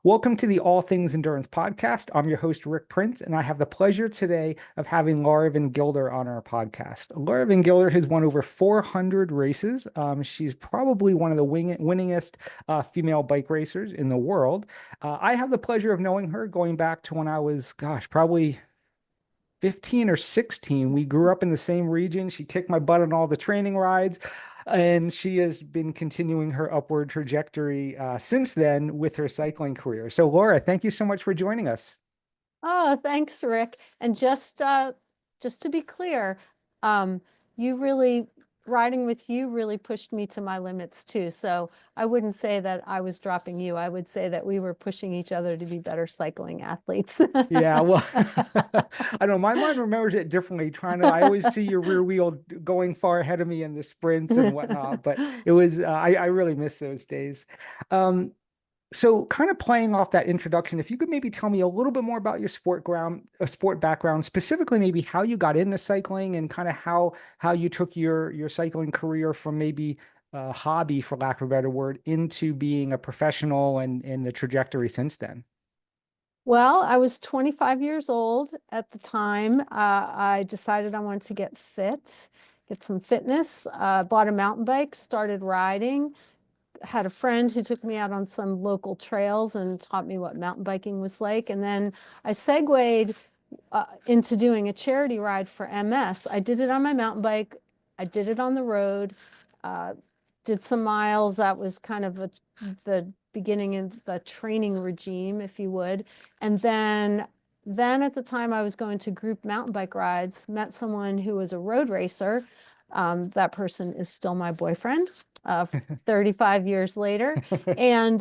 Welcome to the All Things Endurance podcast. I'm your host, Rick Prince, and I have the pleasure today of having Laura Van Gilder on our podcast. Laura Van Gilder has won over 400 races. She's probably one of the winningest female bike racers in the world. I have the pleasure of knowing her going back to when I was, probably 15 or 16. We grew up in the same region. She kicked my butt on all the training rides, and she has been continuing her upward trajectory since then with her cycling career. So, Laura, thank you so much for joining us. Oh, thanks, Rick. And just to be clear, you really riding with you really pushed me to my limits too. So I wouldn't say that I was dropping you. I would say that we were pushing each other to be better cycling athletes. Yeah, well, I don't know. My mind remembers it differently. I always see your rear wheel going far ahead of me in the sprints and whatnot. But it was, I really miss those days. Um, So, kind of playing off that introduction, if you could maybe tell me a little bit more about your sport background, specifically maybe how you got into cycling and kind of how you took your cycling career from maybe a hobby, for lack of a better word, into being a professional and the trajectory since then. Well, I was 25 years old at the time. I decided I wanted to get fit, get some fitness, bought a mountain bike, started riding, had a friend who took me out on some local trails and taught me what mountain biking was like. And then I segued into doing a charity ride for MS. I did it on my mountain bike. I did it on the road, uh, did some miles. That was kind of the beginning of the training regime, if you would. And then at the time I was going to group mountain bike rides, met someone who was a road racer. That person is still my boyfriend. 35 years later. And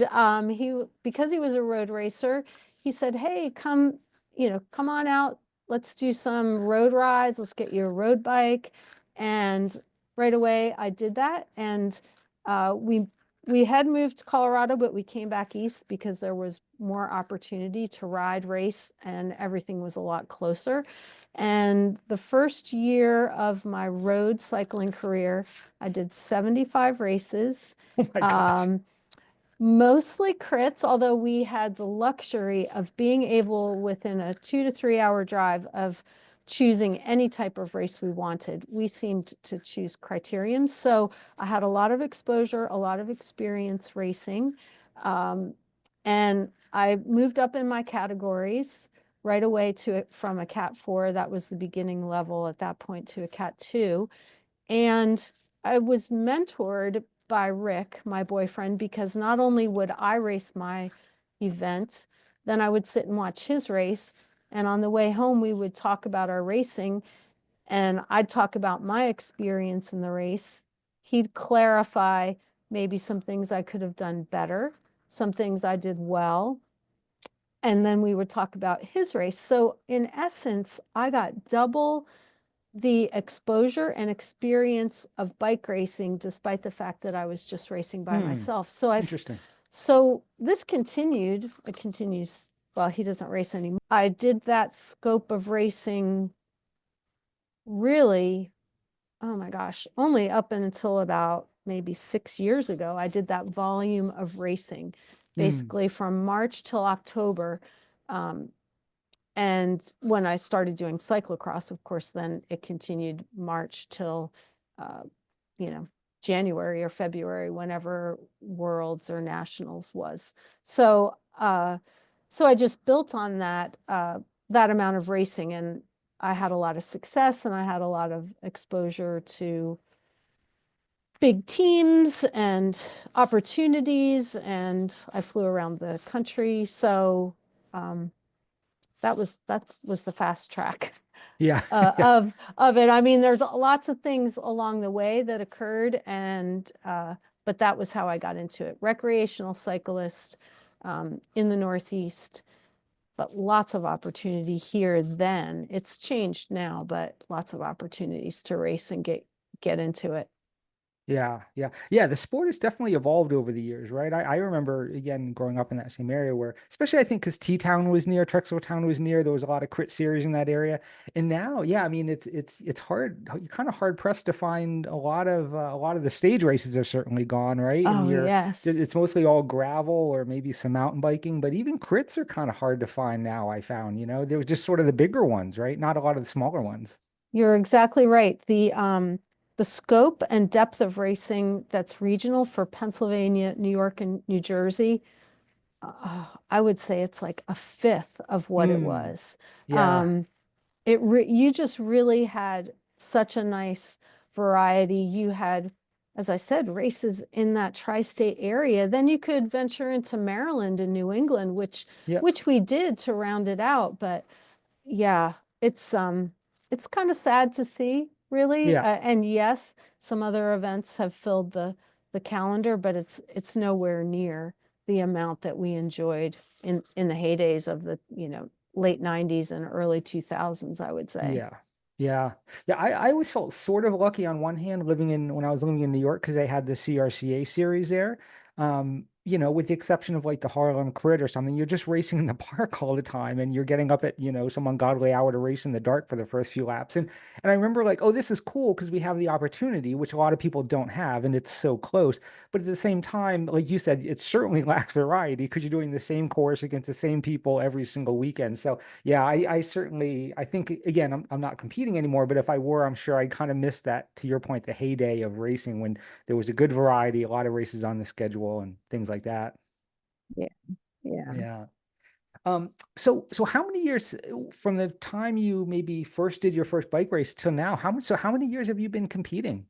because he was a road racer, he said, hey, come on out. Let's do some road rides. Let's get you a road bike. And right away I did that. And we had moved to Colorado, but we came back east because there was more opportunity to ride, race, and everything was a lot closer. And the first year of my road cycling career, I did 75 races, Oh my gosh. mostly crits, although we had the luxury of being able, within a 2 to 3 hour drive, of choosing any type of race we wanted. We seemed to choose criterium. So I had a lot of exposure, a lot of experience racing. And I moved up in my categories right away from a Cat 4, that was the beginning level at that point, to a Cat 2. And I was mentored by Rick, my boyfriend, because not only would I race my events, then I would sit and watch his race. And on the way home, we would talk about our racing, and I'd talk about my experience in the race. He'd clarify maybe some things I could have done better, some things I did well. And then we would talk about his race. So in essence, I got double the exposure and experience of bike racing, despite the fact that I was just racing by Hmm. myself. Interesting. So this continued. It continues. Well, he doesn't race anymore. I did that scope of racing really, oh my gosh, only up until about maybe 6 years ago. I did that volume of racing, Hmm. basically from March till October. Um, and when I started doing cyclocross, of course, then it continued March till, uh, you know, January or February, whenever Worlds or Nationals was. So, so I just built on that amount of racing, and I had a lot of success, and I had a lot of exposure to big teams and opportunities, and I flew around the country. So, that was the fast track Yeah. Yeah. of it. I mean, there's lots of things along the way that occurred, and but that was how I got into it. Recreational cyclist in the Northeast, but lots of opportunity here then. It's changed now, but lots of opportunities to race and get into it. Yeah, yeah, yeah. The sport has definitely evolved over the years, right? I remember again growing up in that same area where, especially I think because T-Town was near, Trexlertown was near, there was a lot of crit series in that area. And now, yeah, I mean it's hard, you're kind of hard pressed to find a lot of the stage races are certainly gone, right? And Oh, you're yes. it's mostly all gravel or maybe some mountain biking, but even crits are kind of hard to find now, I found, there was just sort of the bigger ones, right? Not a lot of the smaller ones. You're exactly right. The scope and depth of racing that's regional for Pennsylvania, New York, and New Jersey, I would say it's like a fifth of what it Hmm. was. Yeah. Um, you just really had such a nice variety. You had, as I said, races in that tri-state area. Then you could venture into Maryland and New England, Yep. which we did to round it out. But yeah, it's kind of sad to see, really. Yeah. And yes, some other events have filled the calendar, but it's nowhere near the amount that we enjoyed in the heydays of the, late 90s and early 2000s, I would say. Yeah. Yeah. Yeah. I always felt sort of lucky on one hand when I was living in New York because they had the CRCA series there. With the exception of like the Harlem Crit or something, you're just racing in the park all the time and you're getting up at, some ungodly hour to race in the dark for the first few laps. And I remember like, oh, this is cool because we have the opportunity, which a lot of people don't have, and it's so close. But at the same time, like you said, it certainly lacks variety because you're doing the same course against the same people every single weekend. So yeah, I certainly I think again I'm not competing anymore, but if I were, I'm sure I kind of missed that to your point, the heyday of racing when there was a good variety, a lot of races on the schedule and things like that. Yeah, yeah. Yeah. So how many years from the time you maybe first did your first bike race till now, how many years have you been competing?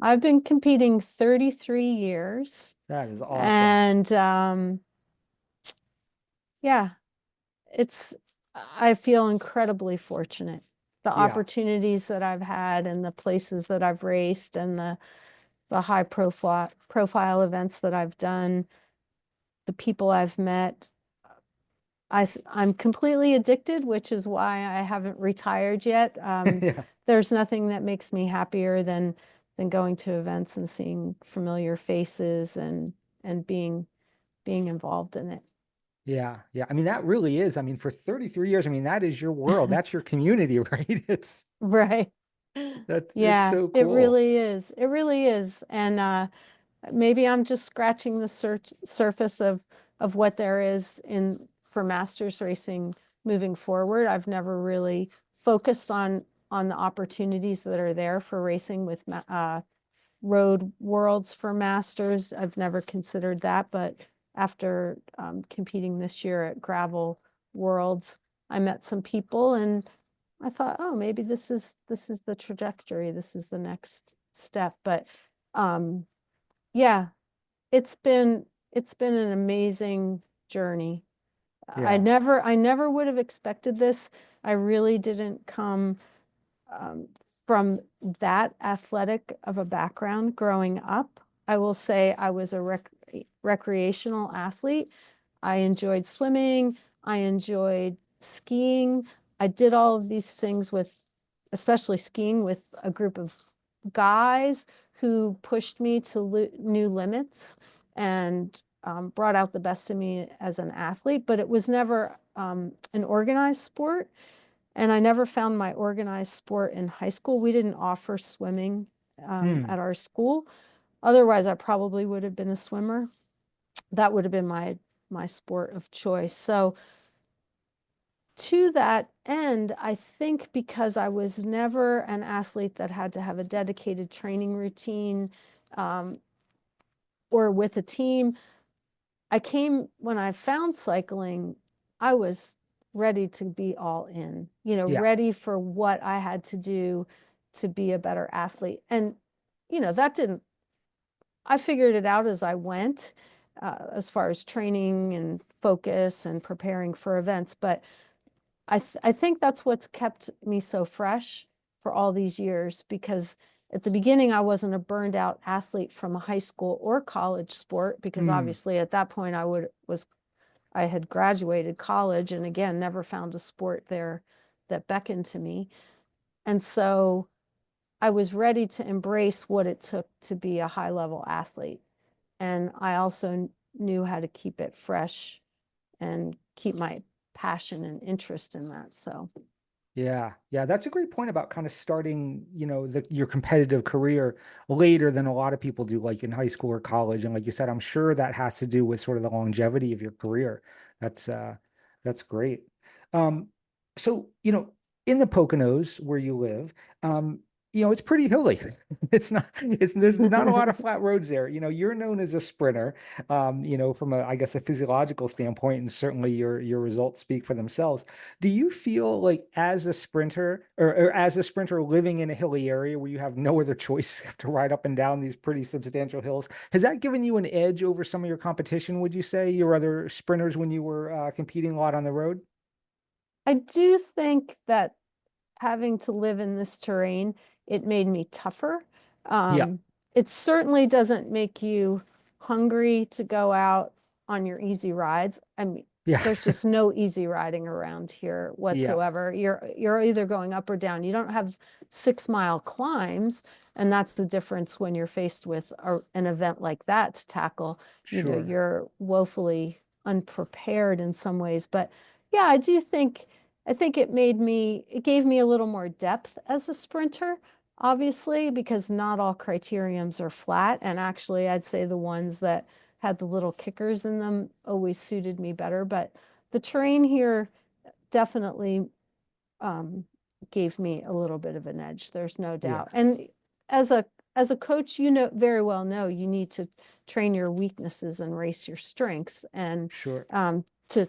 I've been competing 33 years. That is awesome. And yeah, it's, I feel incredibly fortunate. The Yeah. opportunities that I've had and the places that I've raced and the high profile events that I've done, the people I've met. I'm completely addicted, which is why I haven't retired yet. Yeah. There's nothing that makes me happier than going to events and seeing familiar faces and being involved in it. Yeah, yeah. I mean, that really is. I mean, for 33 years, I mean, that is your world. That's your community, right? Right. It's Yeah, so it cool. really is. It really is. And maybe I'm just scratching the surface of what there is in for masters racing moving forward. I've never really focused on the opportunities that are there for racing with road worlds for masters. I've never considered that, but after competing this year at gravel worlds, I met some people and I thought, oh, maybe this is the trajectory. This is the next step. But um, yeah, it's been an amazing journey. Yeah. I never would have expected this. I really didn't come um, from that athletic of a background growing up. I will say I was a recreational athlete. I enjoyed swimming. I enjoyed skiing. I did all of these things especially skiing with a group of guys who pushed me to new limits and brought out the best in me as an athlete, but it was never an organized sport. And I never found my organized sport in high school. We didn't offer swimming Hmm. at our school. Otherwise, I probably would have been a swimmer. That would have been my sport of choice. So to that end, I think because I was never an athlete that had to have a dedicated training routine um, or with a team, when I found cycling, I was ready to be all in, Yeah. ready for what I had to do to be a better athlete. And, that didn't, I figured it out as I went, as far as training and focus and preparing for events. But I think that's what's kept me so fresh for all these years because at the beginning I wasn't a burned out athlete from a high school or college sport because Hmm. obviously at that point I had graduated college and again never found a sport there that beckoned to me. And so I was ready to embrace what it took to be a high level athlete. And I also knew how to keep it fresh and keep my passion and interest in that. So, Yeah, yeah, that's a great point about kind of starting, your competitive career later than a lot of people do, like in high school or college. And like you said, I'm sure that has to do with sort of the longevity of your career. That's that's great. Um, so, in the Poconos where you live, it's pretty hilly. There's not a lot of flat roads there. You're known as a sprinter, from I guess a physiological standpoint, and certainly your results speak for themselves. Do you feel like as a sprinter or as a sprinter living in a hilly area where you have no other choice to ride up and down these pretty substantial hills, has that given you an edge over some of your competition, would you say, your other sprinters when you were competing a lot on the road? I do think that having to live in this terrain, it made me tougher. Yeah. Um, it certainly doesn't make you hungry to go out on your easy rides. I mean, Yeah. there's just no easy riding around here Yeah. whatsoever. You're either going up or down. You don't have 6 mile climbs, and that's the difference when you're faced with an event like that to tackle. Sure. You're woefully unprepared in some ways. But yeah, I think it gave me a little more depth as a sprinter, obviously, because not all criteriums are flat. And actually, I'd say the ones that had the little kickers in them always suited me better. But the terrain here definitely um, gave me a little bit of an edge. There's no Yeah. doubt. And as a as a coach, very well know you need to train your weaknesses and race your strengths. And Sure. to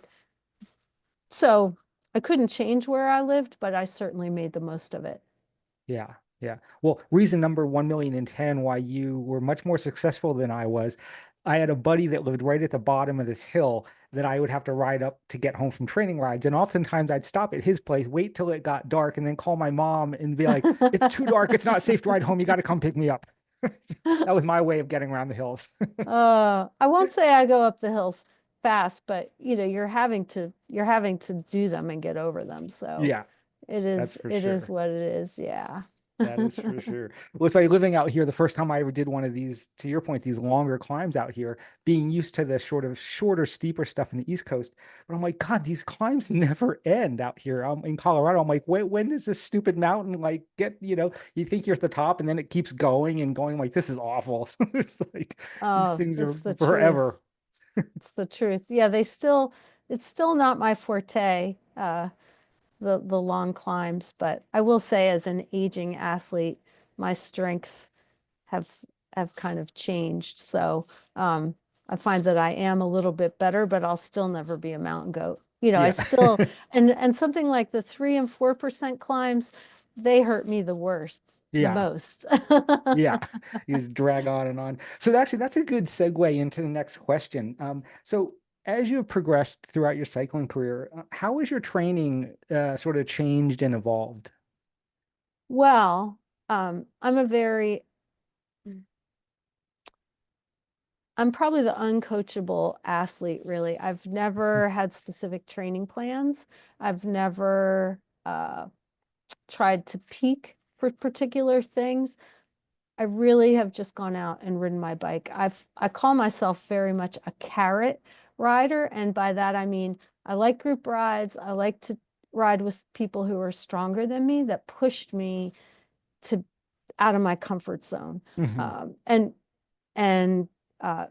so I couldn't change where I lived, but I certainly made the most of it. Yeah, yeah. Well, reason number 1,000,010 why you were much more successful than I was. I had a buddy that lived right at the bottom of this hill that I would have to ride up to get home from training rides. And oftentimes I'd stop at his place, wait till it got dark, and then call my mom and be like, it's too dark. It's not safe to ride home. You got to come pick me up. That was my way of getting around the hills. I won't say I go up the hills fast, but you're having to do them and get over them. So Yeah, that's for it is sure. what it is. Yeah. That is for sure. Well, it's by living out here, the first time I ever did one of these, to your point, these longer climbs out here, being used to the shorter, steeper stuff in the East Coast. But I'm like, God, these climbs never end out here. I'm in Colorado. I'm like, when does this stupid mountain like get, you think you're at the top and then it keeps going and going. I'm like, this is awful. It's like these Oh, things are it's the truth. forever. It's the truth. Yeah, it's still not my forte, the long climbs, but I will say as an aging athlete, my strengths have have kind of changed. So I find that I am a little bit better, but I'll still never be a mountain goat. I Yeah. still and something like the 3 and 4% climbs, they hurt me the worst, the Yeah. most. Yeah, you just drag on and on. So actually, that's a good segue into the next question. So as you have progressed throughout your cycling career, how has your training sort of changed and evolved? Well, I'm probably the uncoachable athlete, really. I've never had specific training plans. I've never tried to peak for particular things. I really have just gone out and ridden my bike. I call myself very much a carrot rider, and by that I mean I like group rides. I like to ride with people who are stronger than me that pushed me to out of my comfort zone. Hmm. And uh,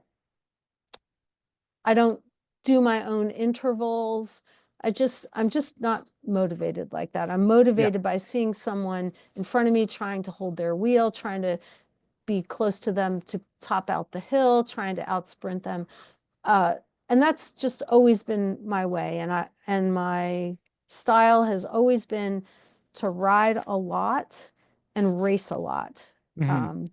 I don't do my own intervals. I'm just not motivated like that. I'm Yeah. motivated by seeing someone in front of me trying to hold their wheel, trying to be close to them to top out the hill, trying to out sprint them. Uh, and that's just always been my way. And my style has always been to ride a lot and race a lot. Hmm. Um,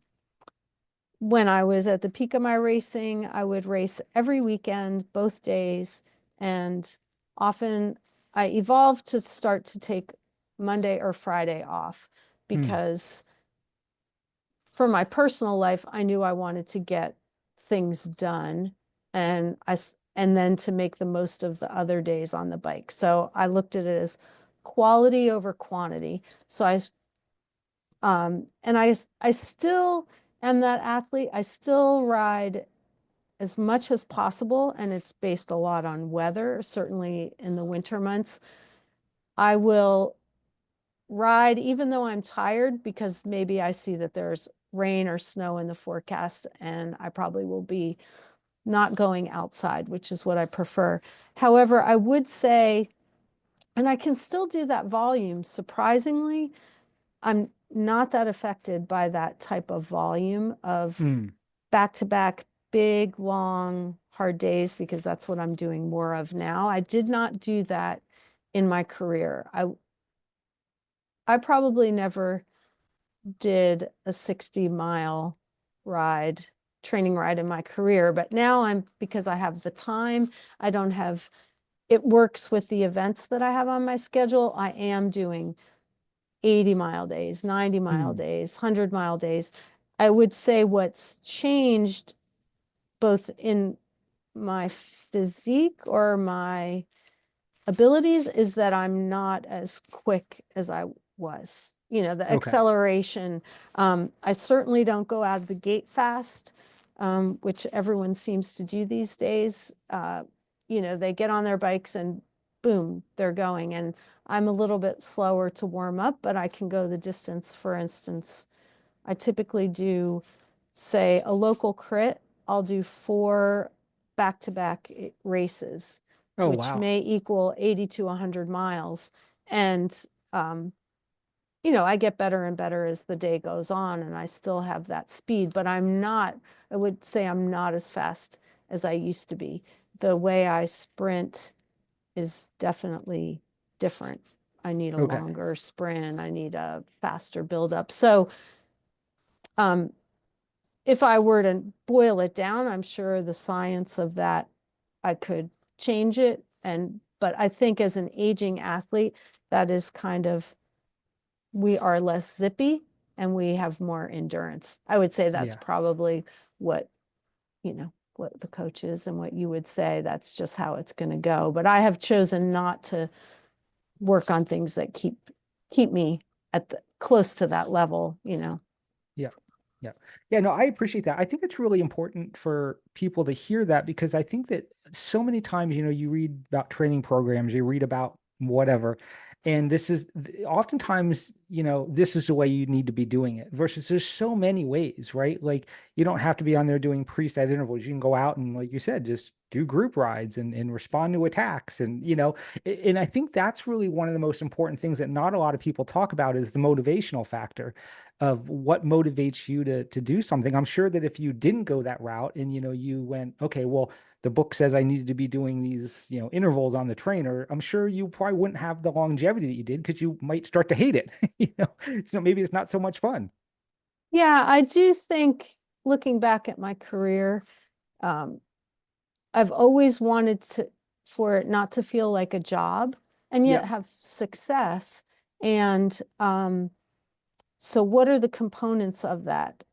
when I was at the peak of my racing, I would race every weekend, both days, and often I evolved to start to take Monday or Friday off because for my personal life, I knew I wanted to get things done and then to make the most of the other days on the bike. So I looked at it as quality over quantity. So And I still am that athlete. I still ride as much as possible, and it's based a lot on weather, certainly in the winter months. I will ride even though I'm tired because maybe I see that there's rain or snow in the forecast, and I probably will be not going outside, which is what I prefer. However, I would say, and I can still do that volume, surprisingly, I'm not that affected by that type of volume of Mm, back-to-back big, long, hard days, because that's what I'm doing more of now. I did not do that in my career. I probably never did a 60-mile ride, training ride in my career, but now because I have the time, I don't have, it works with the events that I have on my schedule. I am doing 80-mile days, 90-mile mm. days, 100-mile days. I would say what's changed both in my physique or my abilities is that I'm not as quick as I was. You know, the Okay. acceleration. I certainly don't go out of the gate fast, which everyone seems to do these days. You know, they get on their bikes and boom, they're going. And I'm a little bit slower to warm up, but I can go the distance. For instance, I typically do, say, a local crit. I'll do 4 back-to-back races, Oh, which wow. may equal 80 to 100 miles. And, um, you know, I get better and better as the day goes on, and I still have that speed, but I'm not, I would say I'm not as fast as I used to be. The way I sprint is definitely different. I need a Okay. longer sprint. I need a faster buildup. So, um, if I were to boil it down, I'm sure the science of that, I could change it. But I think as an aging athlete, that is kind of, we are less zippy and we have more endurance. I would say that's Yeah. probably what, you know, what the coach is and what you would say. That's just how it's going to go. But I have chosen not to work on things that keep me at the close to that level, you know. Yeah. Yeah. Yeah. No, I appreciate that. I think it's really important for people to hear that because I think that so many times, you read about training programs, you read about whatever, and this is oftentimes, this is the way you need to be doing it versus there's so many ways, right? Like you don't have to be on there doing preset intervals. You can go out and, like you said, just do group rides and respond to attacks. And I think that's really one of the most important things that not a lot of people talk about is the motivational factor of what motivates you to do something. I'm sure that if you didn't go that route and you went, okay, well, the book says I needed to be doing these, intervals on the trainer, I'm sure you probably wouldn't have the longevity that you did because you might start to hate it. So maybe it's not so much fun. Yeah, I do think looking back at my career, um, I've always wanted for it not to feel like a job and yet Yep, have success. And so what are the components of that?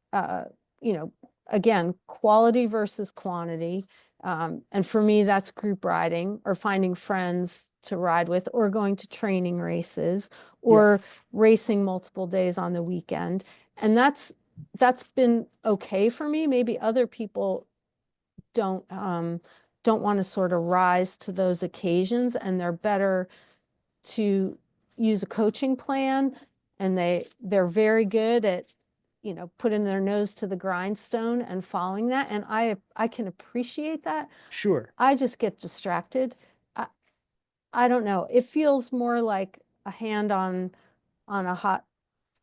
You know, again, quality versus quantity. And for me, that's group riding or finding friends to ride with or going to training races yep, or racing multiple days on the weekend. And that's been okay for me. Maybe other people don't want to sort of rise to those occasions, and they're better to use a coaching plan, and they're very good at putting their nose to the grindstone and following that, and I can appreciate that. sure, I just get distracted. I, I don't know, it feels more like a hand on a hot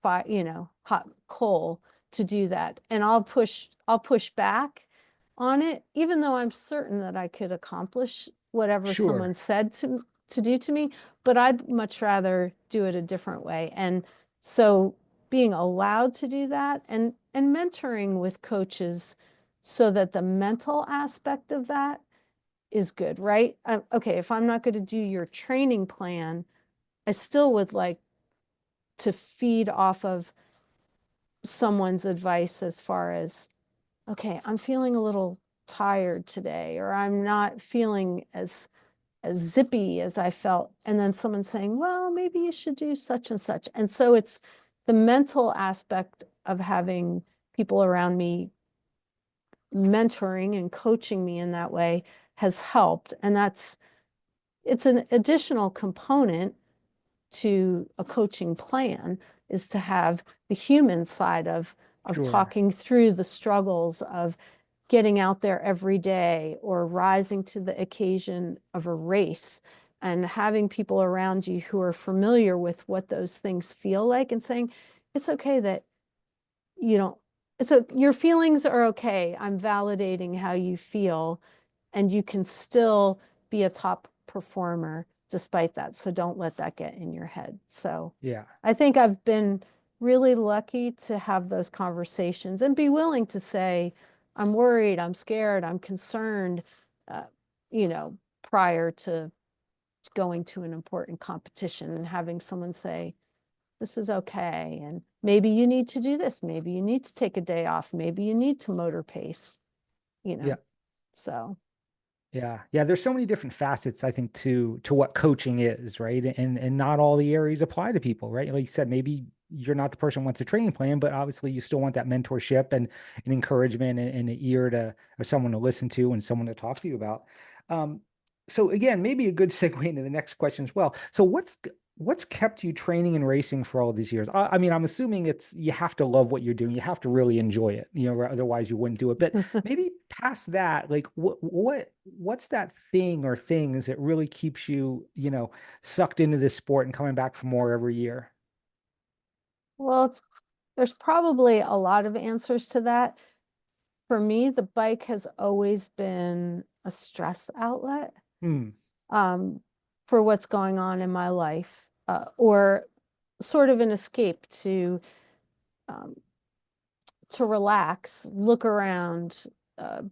fire, hot coal, to do that. And I'll push back on it, even though I'm certain that I could accomplish whatever someone sure. said to do to me, but I'd much rather do it a different way. And so being allowed to do that and mentoring with coaches so that the mental aspect of that is good, right? Okay, if I'm not going to do your training plan, I still would like to feed off of someone's advice as far as, okay, I'm feeling a little tired today, or I'm not feeling as zippy as I felt. And then someone saying, well, maybe you should do such and such. And so the mental aspect of having people around me mentoring and coaching me in that way has helped. And it's an additional component to a coaching plan, is to have the human side of Sure. talking through the struggles of getting out there every day or rising to the occasion of a race, and having people around you who are familiar with what those things feel like and saying, it's okay that you don't, your feelings are okay. I'm validating how you feel, and you can still be a top performer despite that. So don't let that get in your head. So Yeah. I think I've been really lucky to have those conversations and be willing to say, I'm worried, I'm scared, I'm concerned, uh, you know, prior to going to an important competition, and having someone say, this is okay. And maybe you need to do this. Maybe you need to take a day off. Maybe you need to motor pace, you Yeah. know, so. Yeah. Yeah. There's so many different facets, I think, to what coaching is, right? And not all the areas apply to people, right? Like you said, maybe you're not the person who wants a training plan, but obviously you still want that mentorship and encouragement and an ear to of someone to listen to and someone to talk to you about. Um, so again, maybe a good segue into the next question as well. So what's kept you training and racing for all these years? I mean, I'm assuming it's you have to love what you're doing. You have to really enjoy it, otherwise you wouldn't do it. But maybe past that, like what's that thing or things that really keeps you, sucked into this sport and coming back for more every year? Well, there's probably a lot of answers to that. For me, the bike has always been a stress outlet, Hmm. um, for what's going on in my life, or sort of an escape um, to relax, look around,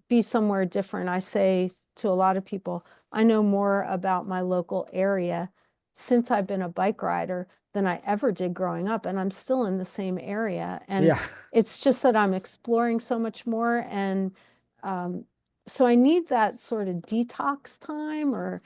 be somewhere different. I say to a lot of people, I know more about my local area since I've been a bike rider than I ever did growing up. And I'm still in the same area. And Yeah. it's just that I'm exploring so much more. And um, so I need that sort of detox time, or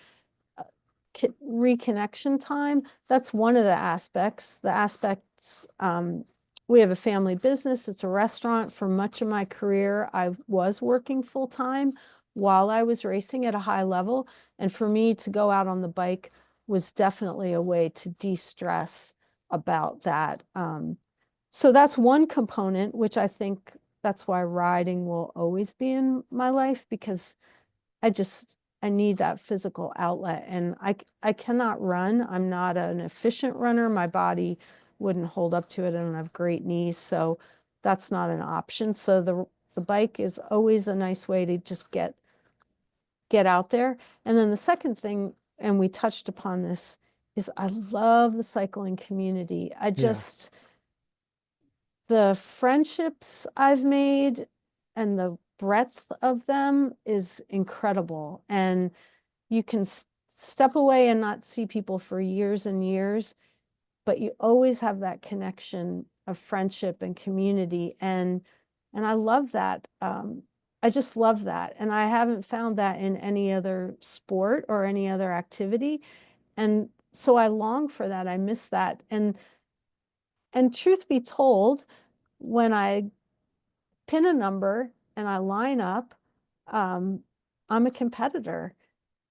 reconnection time. That's one of the aspects. We have a family business. It's a restaurant. For much of my career, I was working full time while I was racing at a high level. And for me to go out on the bike was definitely a way to de-stress about that. So that's one component, which I think that's why riding will always be in my life, because I need that physical outlet, and I cannot run. I'm not an efficient runner. My body wouldn't hold up to it. I don't have great knees, so that's not an option. So the bike is always a nice way to just get out there. And then the second thing, and we touched upon this, is I love the cycling community. Yeah. The friendships I've made and the breadth of them is incredible. And you can step away and not see people for years and years, but you always have that connection of friendship and community. And I love that. I just love that. And I haven't found that in any other sport or any other activity. And so I long for that. I miss that. And truth be told, when I pin a number and I line up, um, I'm a competitor.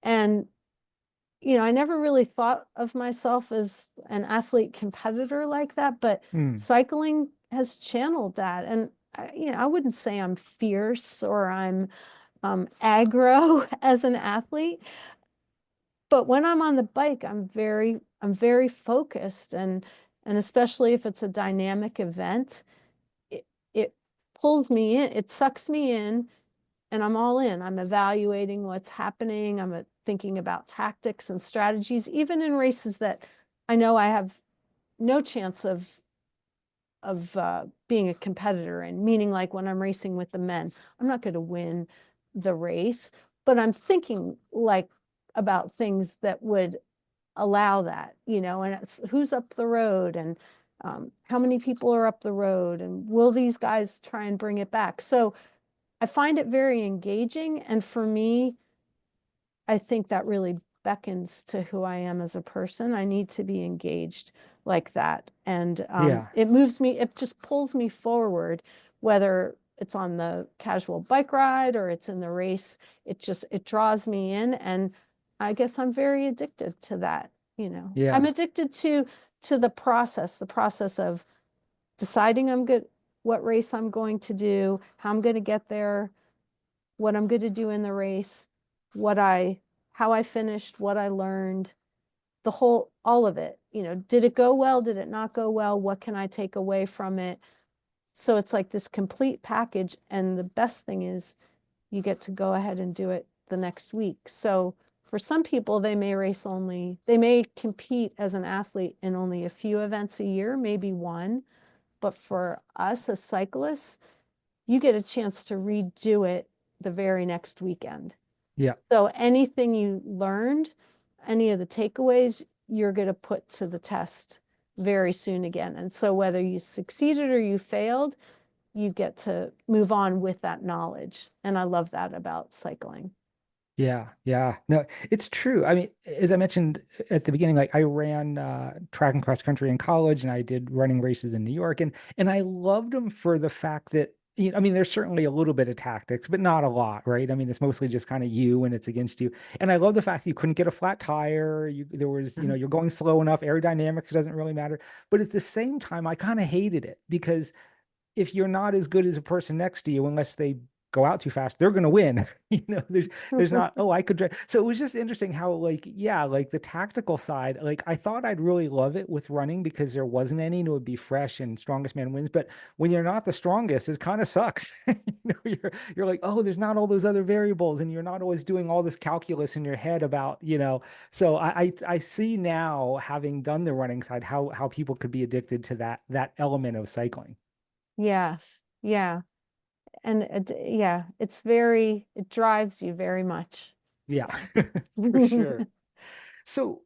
And I never really thought of myself as an athlete competitor like that, but Hmm. cycling has channeled that. And I wouldn't say I'm fierce or I'm aggro as an athlete, but when I'm on the bike, I'm very focused, and especially if it's a dynamic event, it pulls me in, it sucks me in, and I'm all in. I'm evaluating what's happening. I'm thinking about tactics and strategies, even in races that I know I have no chance of being a competitor in. Meaning, like when I'm racing with the men, I'm not going to win the race, but I'm thinking like about things that would allow that, and it's who's up the road, and how many people are up the road, and will these guys try and bring it back? So I find it very engaging. And for me, I think that really beckons to who I am as a person. I need to be engaged like that. And Yeah. it moves me, it just pulls me forward, whether it's on the casual bike ride or it's in the race. It draws me in. And I guess I'm very addicted to that. I'm Yeah. addicted to the process of deciding what race I'm going to do, how I'm going to get there, what I'm going to do in the race, how I finished, what I learned, all of it. Did it go well? Did it not go well? What can I take away from it? So it's like this complete package. And the best thing is you get to go ahead and do it the next week. So for some people, they may compete as an athlete in only a few events a year, maybe one. But for us as cyclists, you get a chance to redo it the very next weekend. Yeah. So anything you learned, any of the takeaways, you're going to put to the test very soon again. And so whether you succeeded or you failed, you get to move on with that knowledge. And I love that about cycling. Yeah, yeah. No, it's true. I mean, as I mentioned at the beginning, like I ran track and cross country in college and I did running races in New York and I loved them for the fact that I mean, there's certainly a little bit of tactics, but not a lot, right? I mean, it's mostly just kind of you and it's against you. And I love the fact that you couldn't get a flat tire. There was, you're going slow enough. Aerodynamics doesn't really matter. But at the same time, I kind of hated it because if you're not as good as a person next to you, unless they go out too fast, they're going to win. There's not, oh, I could drive. So it was just interesting how, like, yeah, like the tactical side, like I thought I'd really love it with running because there wasn't any and it would be fresh and strongest man wins. But when you're not the strongest, it kind of sucks. You're like, oh, there's not all those other variables and you're not always doing all this calculus in your head about, so I see now, having done the running side, how people could be addicted to that element of cycling. Yes. Yeah. And yeah, it drives you very much. Yeah, Yeah. for sure. So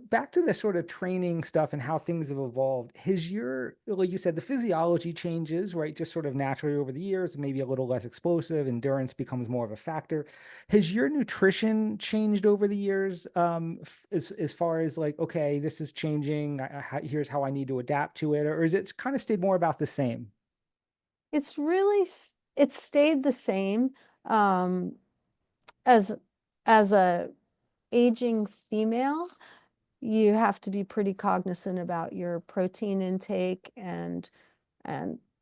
back to the sort of training stuff and how things have evolved. Like you said, the physiology changes, right? Just sort of naturally over the years, maybe a little less explosive, endurance becomes more of a factor. Has your nutrition changed over the years? As far as like, okay, this is changing. Here's how I need to adapt to it, or is it kind of stayed more about the same? It's stayed the same. Um, as as a aging female, you have to be pretty cognizant about your protein intake and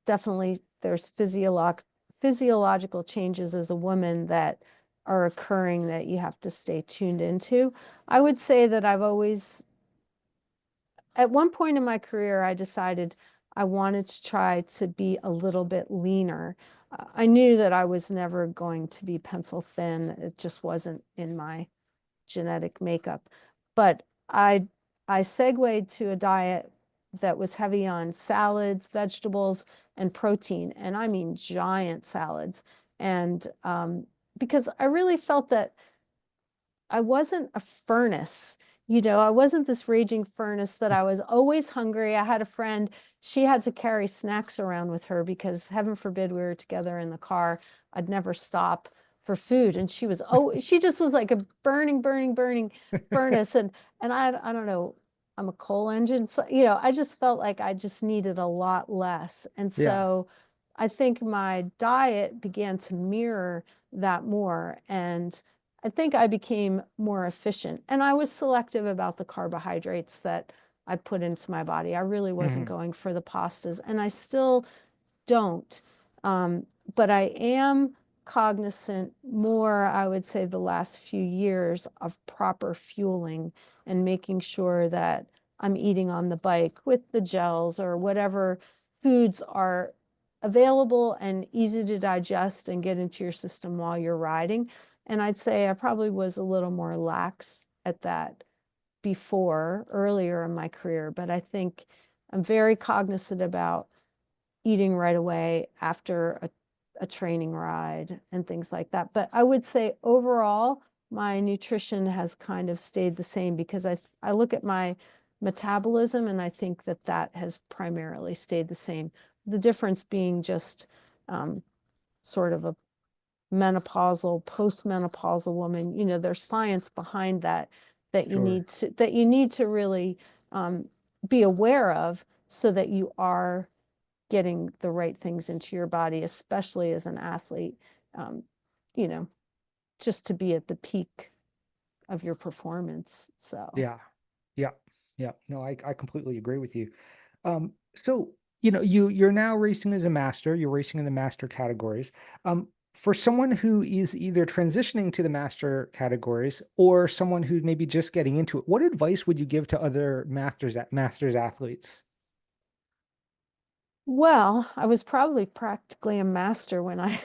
definitely there's physiological changes as a woman that are occurring that you have to stay tuned into. I would say that at one point in my career, I decided I wanted to try to be a little bit leaner. I knew that I was never going to be pencil thin. It just wasn't in my genetic makeup. But I segued to a diet that was heavy on salads, vegetables, and protein. And I mean giant salads. And because I really felt that I wasn't a furnace. I wasn't this raging furnace that I was always hungry. I had a friend, she had to carry snacks around with her because heaven forbid we were together in the car. I'd never stop for food. And she just was like a burning, burning, burning furnace. And I don't know, I'm a coal engine. So, I just felt like I just needed a lot less. And Yeah. so I think my diet began to mirror that more. And I think I became more efficient and I was selective about the carbohydrates that I put into my body. I really wasn't Mhm. going for the pastas and I still don't. But I am cognizant more, I would say, the last few years of proper fueling and making sure that I'm eating on the bike with the gels or whatever foods are available and easy to digest and get into your system while you're riding. And I'd say I probably was a little more lax at that earlier in my career, but I think I'm very cognizant about eating right away after a training ride and things like that. But I would say overall, my nutrition has kind of stayed the same because I look at my metabolism and I think that has primarily stayed the same. The difference being just sort of a postmenopausal woman. There's science behind that. Sure. that you need to really be aware of so that you are getting the right things into your body, especially as an athlete, um, you know, just to be at the peak of your performance. So, Yeah. Yeah. Yeah. No, I completely agree with you. So, you're now racing as a master, you're racing in the master categories. For someone who is either transitioning to the master categories or someone who's maybe just getting into it, what advice would you give to other masters athletes? well, I was probably practically a master when I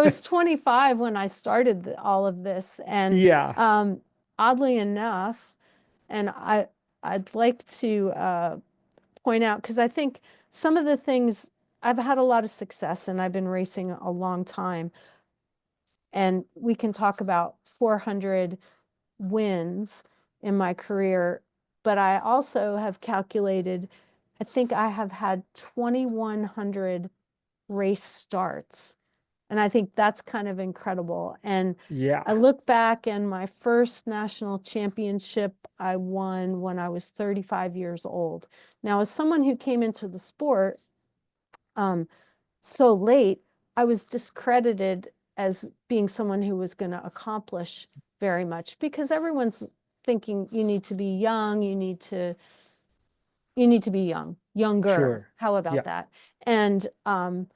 was 25 when I started all of this. And Yeah, oddly enough, and I'd like to point out, because I think some of the things I've had a lot of success and I've been racing a long time. And we can talk about 400 wins in my career, but I also have calculated, I think I have had 2,100 race starts. And I think that's kind of incredible. And yeah, I look back, and my first national championship I won when I was 35 years old. Now, as someone who came into the sport um, so late, I was discredited as being someone who was going to accomplish very much, because everyone's thinking you need to be young, you need to be younger. sure. How about Yeah, that? And I'm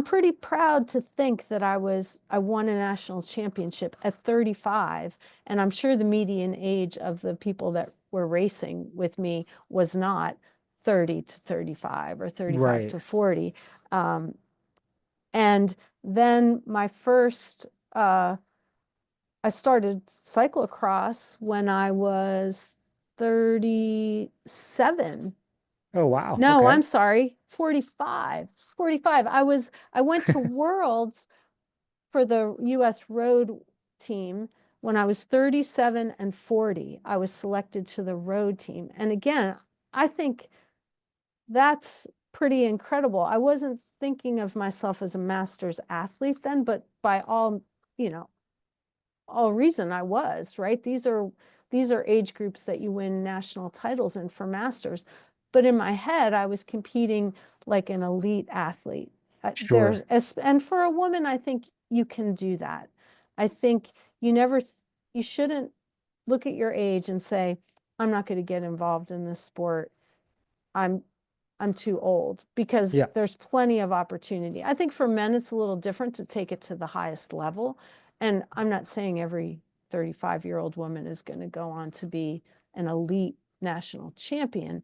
pretty proud to think that I won a national championship at 35, and I'm sure the median age of the people that were racing with me was not 30 to 35 or 35 right. to 40. Um, and then I started cyclocross when I was 37. Oh, wow. No, Okay. I'm sorry, 45. 45. I went to Worlds for the US road team when I was 37 and 40. I was selected to the road team. And again, I think that's pretty incredible. I wasn't thinking of myself as a masters athlete then, but by you know, all reason I was, right? These are age groups that you win national titles in for masters. But in my head, I was competing like an elite athlete. Sure. And for a woman, I think you can do that. I think you shouldn't look at your age and say, I'm not going to get involved in this sport. I'm I'm too old, because Yeah, there's plenty of opportunity. I think for men, it's a little different to take it to the highest level. And I'm not saying every 35-year-old woman is going to go on to be an elite national champion,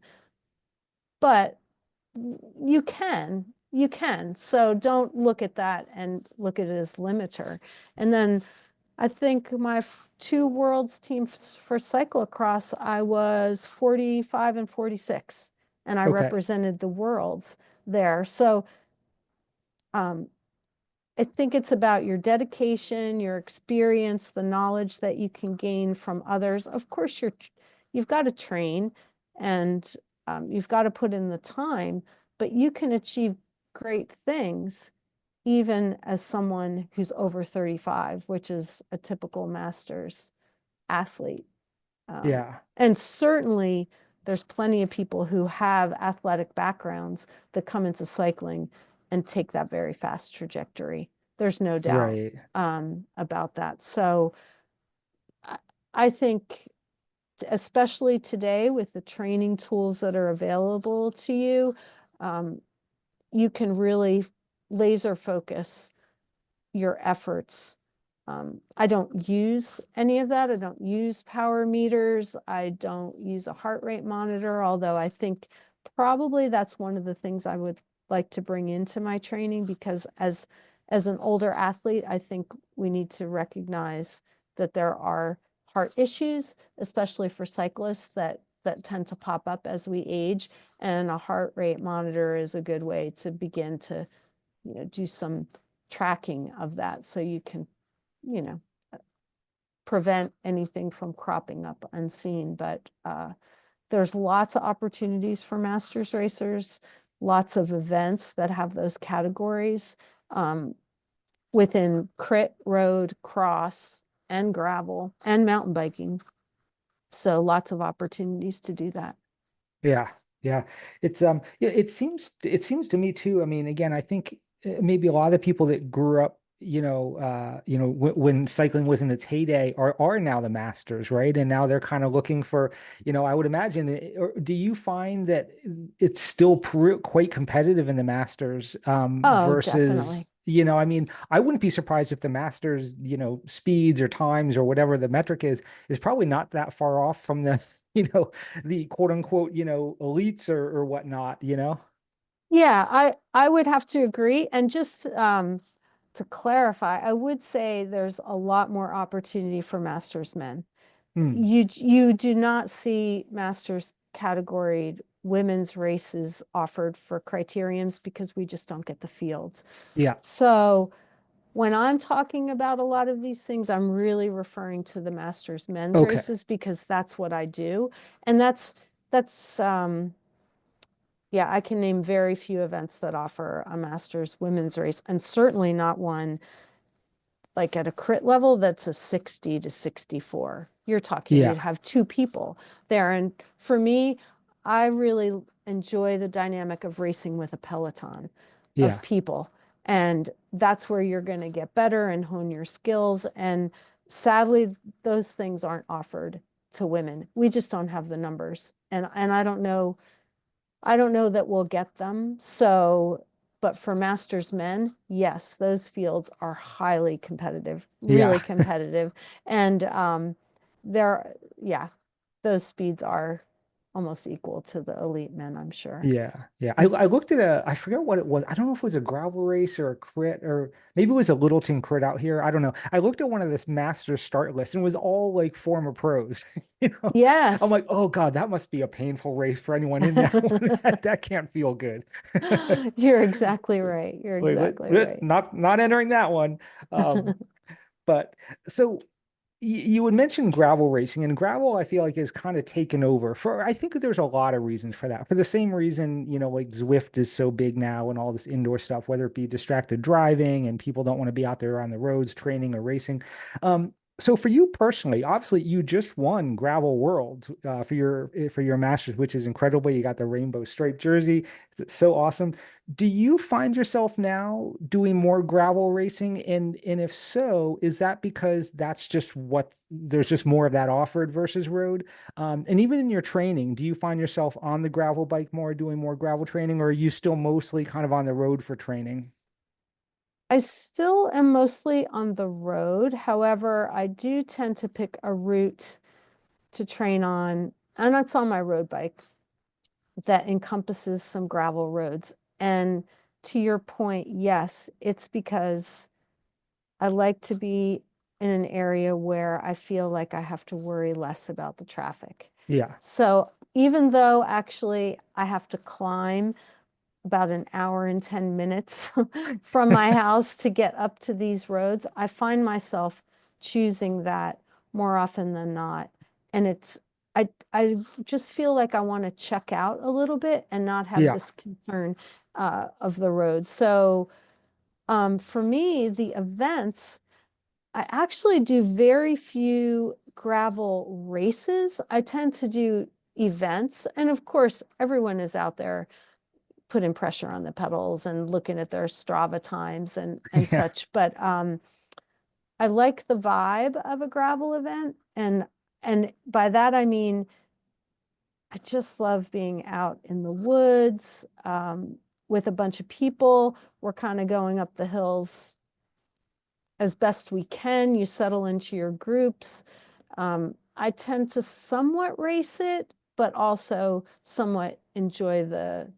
but you can. So don't look at that and look at it as limiter. And then I think my two worlds teams for cyclocross, I was 45 and 46, and I okay. represented the worlds there. So um, I think it's about your dedication, your experience, the knowledge that you can gain from others. Of course, you've got to train, and you've got to put in the time, but you can achieve great things even as someone who's over 35, which is a typical master's athlete. Yeah, And certainly there's plenty of people who have athletic backgrounds that come into cycling and take that very fast trajectory. There's no doubt right. about that. So I think, especially today with the training tools that are available to you, um, you can really laser focus your efforts. I don't use any of that. I don't use power meters. I don't use a heart rate monitor, although I think probably that's one of the things I would like to bring into my training, because as an older athlete, I think we need to recognize that there are heart issues, especially for cyclists, that tend to pop up as we age. And a heart rate monitor is a good way to begin to do some tracking of that, so you can you know prevent anything from cropping up unseen. But there's lots of opportunities for masters racers, lots of events that have those categories within crit, road, cross, and gravel, and mountain biking. So lots of opportunities to do that. Yeah, yeah. Yeah, it seems to me too. I mean, again, I think maybe a lot of the people that grew up, when cycling was in its heyday are now the masters, right? And now they're kind of looking for, I would imagine. Or do you find that it's still quite competitive in the masters, Oh, definitely. versus, I mean, I wouldn't be surprised if the masters, speeds or times or whatever the metric is probably not that far off from the you know the quote unquote, elites or whatnot. Yeah, I would have to agree. And just to clarify, I would say there's a lot more opportunity for masters men. Hmm. You do not see masters categoried women's races offered for criteriums because we just don't get the fields. Yeah. So when I'm talking about a lot of these things, I'm really referring to the masters men's Okay. races because that's what I do. And that's yeah, I can name very few events that offer a masters women's race, and certainly not one like at a crit level that's a 60 to 64. You're talking, you'd Yeah. have two people there. And for me, I really enjoy the dynamic of racing with a peloton of Yeah. people. And that's where you're going to get better and hone your skills. And sadly, those things aren't offered to women. We just don't have the numbers. And I don't know that we'll get them. So, but for masters men, yes, those fields are highly competitive, really Yeah. competitive. And they're, yeah, those speeds are almost equal to the elite men, I'm sure. Yeah, yeah. I looked at I forget what it was. I don't know if it was a gravel race or a crit, or maybe it was a Littleton crit out here. I don't know. I looked at one of this master start list and it was all like former pros. I'm Yes. like, oh God, that must be a painful race for anyone in that one. That can't feel good. You're exactly right. You're Wait, exactly right. not entering that one. But so you would mention gravel racing, and gravel, I feel like, is kind of taken over for, I think there's a lot of reasons for that. For the same reason, like Zwift is so big now and all this indoor stuff, whether it be distracted driving and people don't want to be out there on the roads training or racing. So for you personally, obviously you just won Gravel World for your Masters, which is incredible. You got the rainbow striped jersey. It's so awesome. Do you find yourself now doing more gravel racing? And if so, is that because that's just what there's just more of that offered versus road? And even in your training, do you find yourself on the gravel bike more, doing more gravel training, or are you still mostly kind of on the road for training? I still am mostly on the road. However, I do tend to pick a route to train on, and that's on my road bike that encompasses some gravel roads. And to your point, yes, it's because I like to be in an area where I feel like I have to worry less about the traffic. Yeah. So even though actually I have to climb about an hour and 10 minutes from my house to get up to these roads, I find myself choosing that more often than not. And I just feel like I want to check out a little bit and not have Yeah. this concern of the road. So for me, the events, I actually do very few gravel races. I tend to do events. And of course, everyone is out there putting pressure on the pedals and looking at their Strava times and Yeah. such. But I like the vibe of a gravel event, and by that I mean I just love being out in the woods with a bunch of people. We're kind of going up the hills as best we can. You settle into your groups. I tend to somewhat race it, but also somewhat enjoy the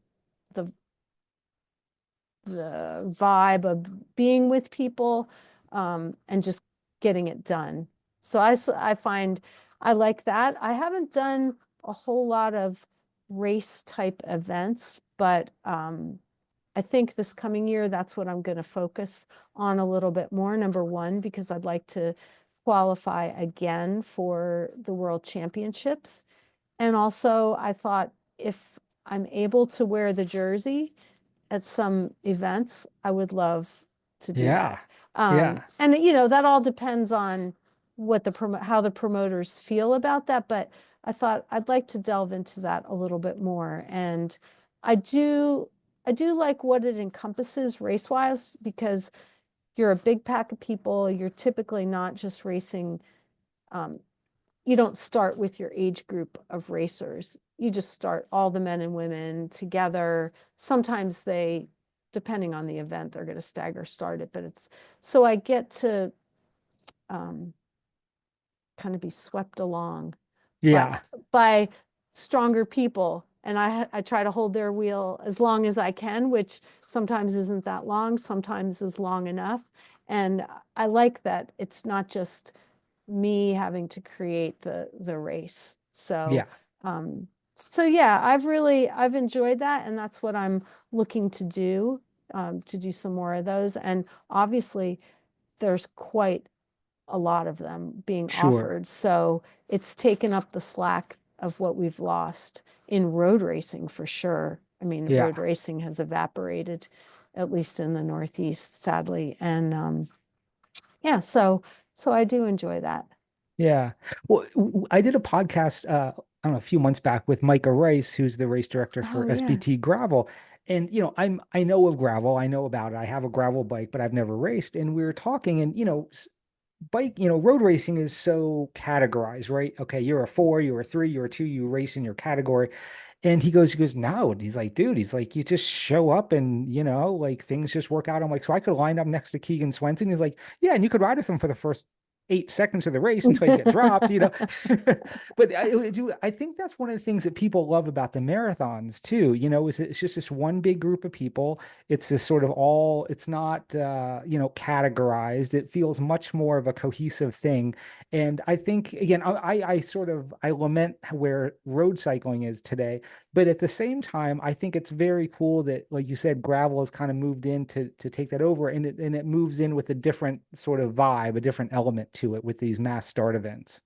the vibe of being with people and just getting it done. So I find I like that. I haven't done a whole lot of race type events, but I think this coming year, that's what I'm going to focus on a little bit more. Number one, because I'd like to qualify again for the World Championships. And also, I thought if I'm able to wear the jersey at some events, I would love to do that. Yeah. Yeah. And that all depends on what how the promoters feel about that, but I thought I'd like to delve into that a little bit more. And I do I do like what it encompasses race-wise, because you're a big pack of people. You're typically not just racing. You don't start with your age group of racers. You just start all the men and women together. Sometimes they, depending on the event, they're going to stagger start it, but it's, so I get to kind of be swept along by Yeah, by stronger people. And I try to hold their wheel as long as I can, which sometimes isn't that long, sometimes is long enough. And I like that it's not just me having to create the race. So yeah, so yeah, I've enjoyed that, and that's what I'm looking to do some more of those. And obviously there's quite a lot of them being sure. offered. So it's taken up the slack of what we've lost in road racing for sure. I mean, road Yeah. racing has evaporated, at least in the Northeast, sadly. And yeah, so I do enjoy that. Yeah. Well, I did a podcast, I don't know, a few months back with Micah Rice, who's the race director Oh for yeah. SBT Gravel. And, I know of gravel, I know about it. I have a gravel bike, but I've never raced. And we were talking, and, bike, road racing is so categorized, right? Okay, you're a four, you're a three, you're a two, you race in your category. And he goes, no. And he's like, dude, he's like, you just show up and, like things just work out. I'm like, so I could line up next to Keegan Swenson. He's like, yeah, and you could ride with him for the first 8 seconds of the race until you get dropped. But I think that's one of the things that people love about the marathons too, is it's just this one big group of people. It's this sort of it's not, categorized. It feels much more of a cohesive thing. And I think, again, I lament where road cycling is today. But at the same time, I think it's very cool that, like you said, gravel has kind of moved in to take that over, and it moves in with a different sort of vibe, a different element to it with these mass start events.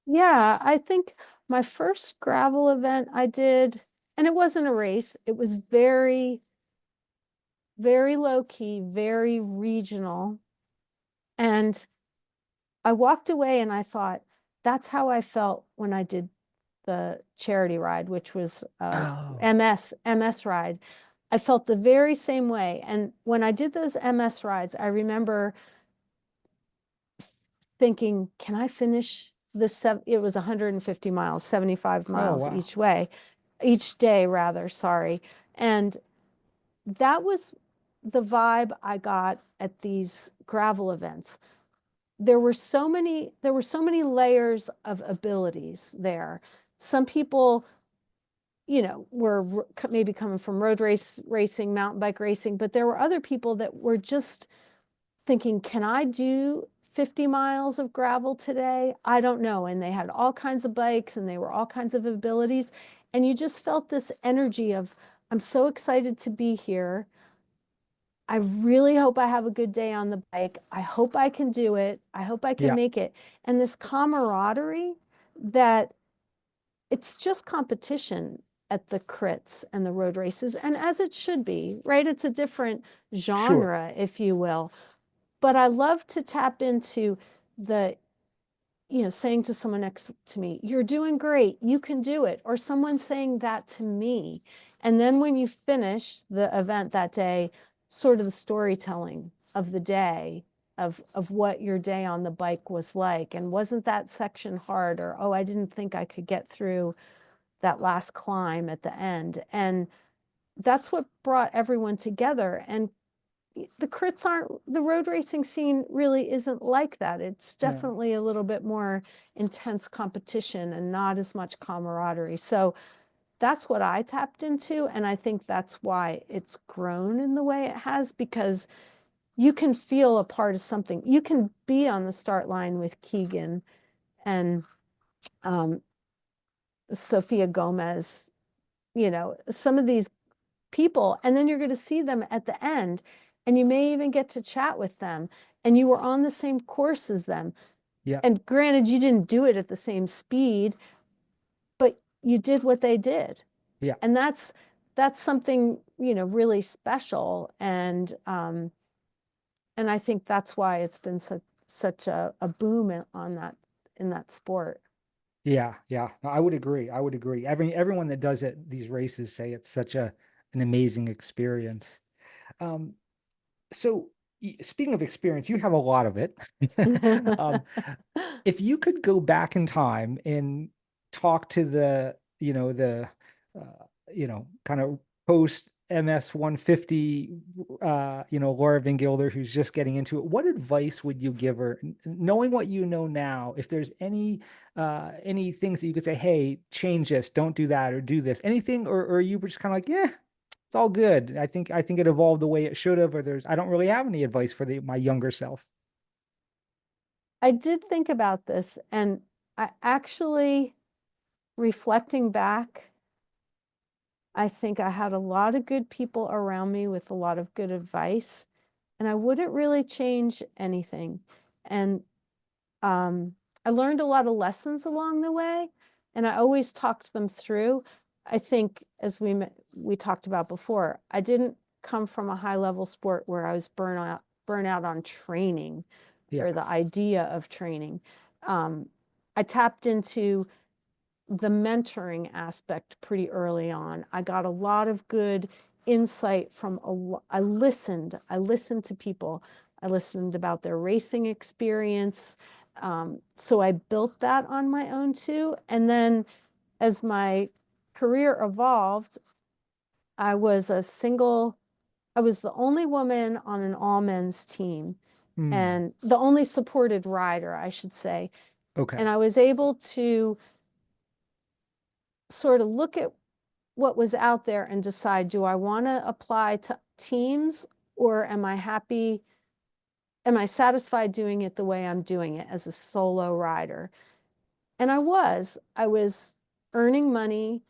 Yeah, I think my first gravel event I did, and it wasn't a race, it was very low key, very regional. And I walked away and I thought, that's how I felt when I did the charity ride, which was Oh, MS ride. I felt the very same way. And when I did those MS rides, I remember thinking, can I finish this? It was 150 miles, 75 oh, miles wow. each way, each day rather, sorry. And that was the vibe I got at these gravel events. There were so many layers of abilities there. Some people, were maybe coming from racing, mountain bike racing, but there were other people that were just thinking, can I do 50 miles of gravel today? I don't know. And they had all kinds of bikes and they were all kinds of abilities. And you just felt this energy of, I'm so excited to be here. I really hope I have a good day on the bike. I hope I can do it. I hope I can Yeah, make it. And this camaraderie that it's just competition at the crits and the road races, and as it should be, right? It's a different sure. genre, if you will. But I love to tap into the, saying to someone next to me, you're doing great, you can do it, or someone saying that to me. And then when you finish the event that day, sort of the storytelling of the day, of what your day on the bike was like, and wasn't that section hard, or oh, I didn't think I could get through that last climb at the end. And that's what brought everyone together. And the crits aren't, the road racing scene really isn't like that. It's Yeah. definitely a little bit more intense competition and not as much camaraderie. So that's what I tapped into. And I think that's why it's grown in the way it has, because you can feel a part of something. You can be on the start line with Keegan and um, Sophia Gomez, some of these people, and then you're going to see them at the end, and you may even get to chat with them, and you were on the same course as them. Yeah. And granted, you didn't do it at the same speed, but you did what they did. Yeah. And that's something, really special. And I think that's why it's been such a boom on that in that sport. Yeah, yeah. No, I would agree. I would agree. Everyone that does it, these races say it's such an amazing experience. Um, so speaking of experience, you have a lot of it. Um, if you could go back in time and talk to the kind of post MS 150, Laura Van Gilder, who's just getting into it, what advice would you give her, knowing what you know now? If there's any things that you could say, hey, change this, don't do that, or do this, anything, or you were just kind of like, yeah, it's all good. I think it evolved the way it should have, or I don't really have any advice for my younger self. I did think about this, and I actually, reflecting back, I think I had a lot of good people around me with a lot of good advice, and I wouldn't really change anything. And I learned a lot of lessons along the way, and I always talked them through. I think, as we talked about before, I didn't come from a high level sport where I was burnout on training Yeah, or the idea of training. I tapped into the mentoring aspect pretty early on. I got a lot of good insight from I listened to people. I listened about their racing experience. So I built that on my own too. And then as my career evolved, I was a single, I was the only woman on an all men's team hmm. and the only supported rider, I should say. And Okay. I was able to sort of look at what was out there and decide, do I want to apply to teams, or am I satisfied doing it the way I'm doing it as a solo rider? And I was earning money.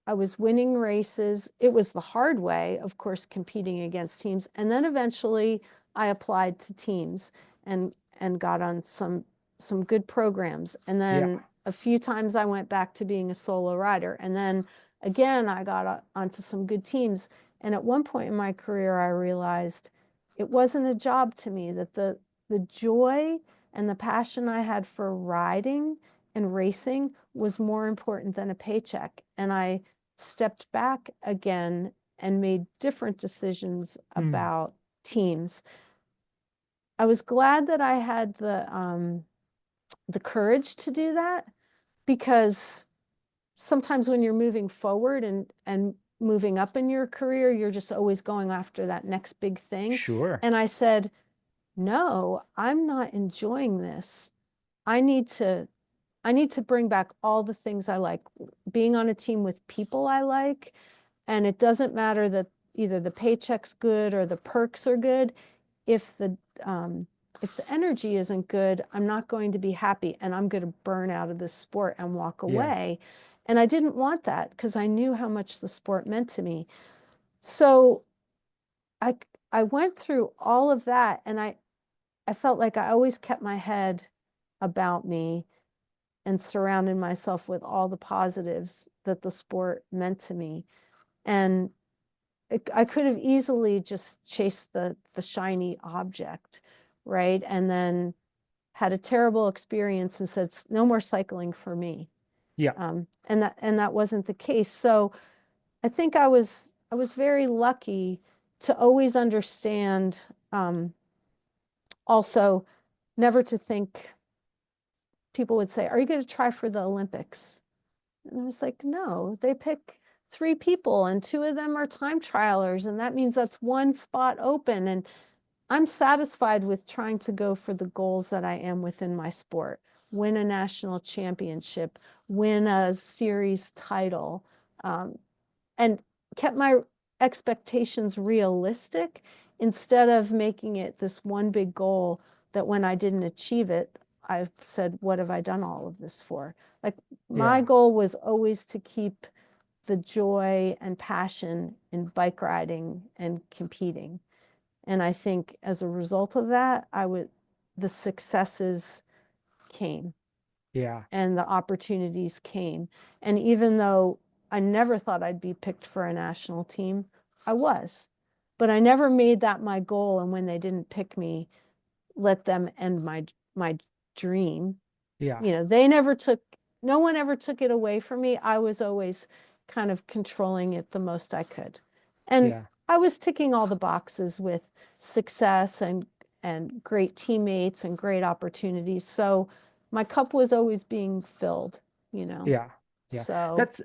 I was winning races. It was the hard way, of course, competing against teams. And then eventually I applied to teams and got on some good programs. And Yeah. then a few times I went back to being a solo rider. And then again, I got onto some good teams. And at one point in my career, I realized it wasn't a job to me, that the joy and the passion I had for riding and racing was more important than a paycheck. And I stepped back again and made different decisions Hmm. about teams. I was glad that I had the courage to do that, because sometimes when you're moving forward and moving up in your career, you're just always going after that next big thing. Sure. And I said, no, I'm not enjoying this. I need to I need to bring back all the things I like, being on a team with people I like. And it doesn't matter that either the paycheck's good or the perks are good. If the um, if the energy isn't good, I'm not going to be happy, and I'm going to burn out of this sport and walk Yeah. away. And I didn't want that because I knew how much the sport meant to me. So I I went through all of that, and I felt like I always kept my head about me and surrounded myself with all the positives that the sport meant to me. And I could have easily just chased the shiny object, right? And then had a terrible experience and said, no more cycling for me. Yeah. And that wasn't the case. So I think I was very lucky to always understand, also never to think. People would say, are you going to try for the Olympics? And I was like, no, they pick 3 people and 2 of them are time trialers. And that means that's one spot open. And I'm satisfied with trying to go for the goals that I am within my sport, win a national championship, win a series title, um, and kept my expectations realistic instead of making it this one big goal that when I didn't achieve it, I said, what have I done all of this for? Like, my Yeah. goal was always to keep the joy and passion in bike riding and competing. And I think as a result of that, the successes came Yeah. and the opportunities came. And even though I never thought I'd be picked for a national team, I was. But I never made that my goal. And when they didn't pick me, let them end my dream. Yeah. You know, they never took, no one ever took it away from me. I was always kind of controlling it the most I could. And Yeah. I was ticking all the boxes with success and great teammates and great opportunities. So my cup was always being filled, you know. Yeah. Yeah. So That's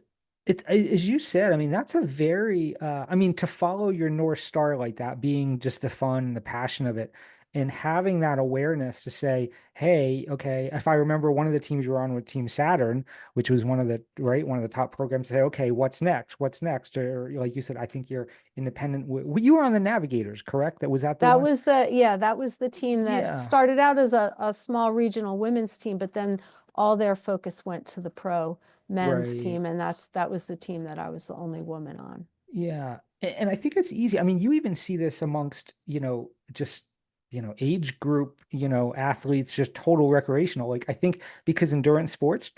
it's as you said, I mean, that's a very I mean, to follow your North Star like that, being just the fun and the passion of it, and having that awareness to say, hey, okay, if I remember one of the teams you were on with Team Saturn, which was one of the right, one of the top programs, to say, okay, what's next? What's next? Or like you said, I think you're independent. You were on the Navigators, correct? That was that the that one? was yeah, that was the team that Yeah. started out as a small regional women's team, but then all their focus went to the pro men's Right. team, and that was the team that I was the only woman on. Yeah. And I think it's easy. I mean, you even see this amongst, just, age group, athletes, just total recreational. Like I think because endurance sports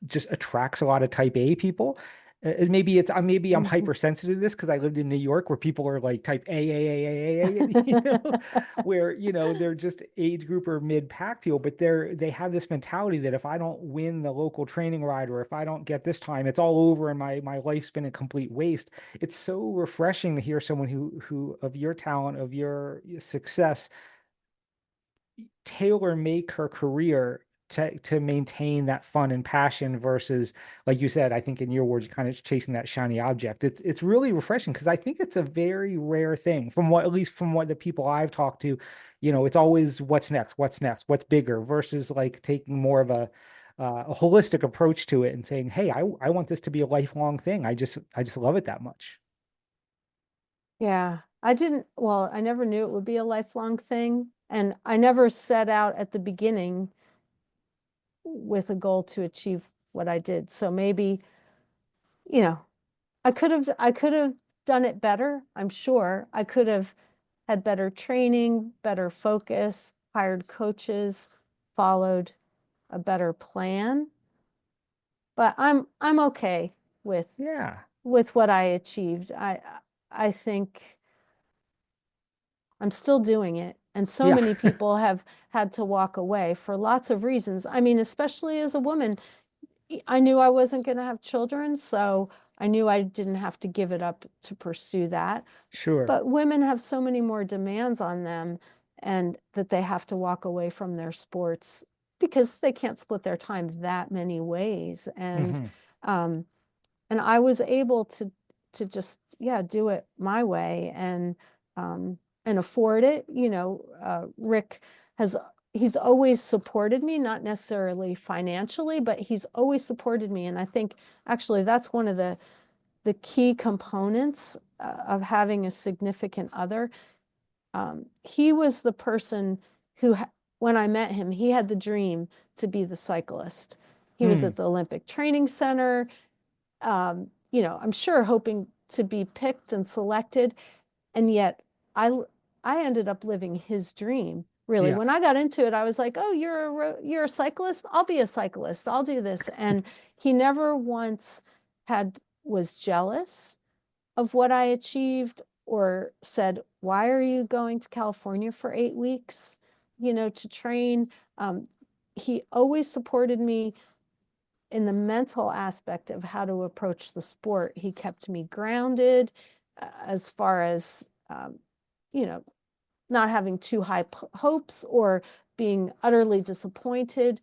just attracts a lot of type A people. Maybe maybe I'm Mhm. hypersensitive to this because I lived in New York where people are like type A, where, they're just age group or mid-pack people, but they have this mentality that if I don't win the local training ride or if I don't get this time, it's all over and my life's been a complete waste. It's so refreshing to hear someone who of your talent, of your success, tailor make her career to maintain that fun and passion versus, like you said, I think in your words, kind of chasing that shiny object. It's really refreshing because I think it's a very rare thing from what, at least from what the people I've talked to, it's always what's next, what's bigger versus like taking more of a holistic approach to it and saying, hey, I want this to be a lifelong thing. I just love it that much. Yeah, well, I never knew it would be a lifelong thing. And I never set out at the beginning with a goal to achieve what I did. So maybe, you know, I could have done it better, I'm sure. I could have had better training, better focus, hired coaches, followed a better plan. But I'm okay with Yeah. with what I achieved. I think I'm still doing it. And so Yeah. many people have had to walk away for lots of reasons. I mean, especially as a woman, I knew I wasn't going to have children, so I knew I didn't have to give it up to pursue that. Sure. But women have so many more demands on them and that they have to walk away from their sports because they can't split their time that many ways. Hmm. Um, and I was able to just yeah do it my way and afford it. Rick has he's always supported me, not necessarily financially, but he's always supported me, and I think actually that's one of the key components of having a significant other. He was the person who, when I met him, he had the dream to be the cyclist. He was Mm. at the Olympic Training Center, I'm sure hoping to be picked and selected. And yet I I ended up living his dream. Really, Yeah. when I got into it, I was like, "Oh, you're a cyclist? I'll be a cyclist. I'll do this." And he never once had was jealous of what I achieved or said, "Why are you going to California for 8 weeks, to train?" Um, he always supported me in the mental aspect of how to approach the sport. He kept me grounded as far as, you know, not having too high hopes or being utterly disappointed.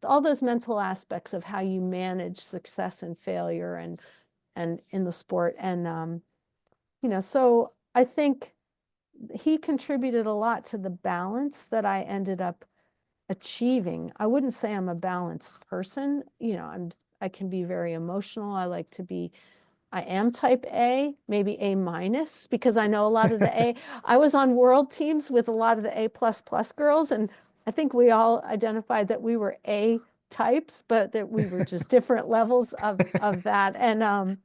All those mental aspects of how you manage success and failure and in the sport. And, so I think he contributed a lot to the balance that I ended up achieving. I wouldn't say I'm a balanced person. I can be very emotional. I am type A, maybe A minus, because I know a lot of the A. I was on world teams with a lot of the A plus plus girls, and I think we all identified that we were A types, but that we were just different levels of that. And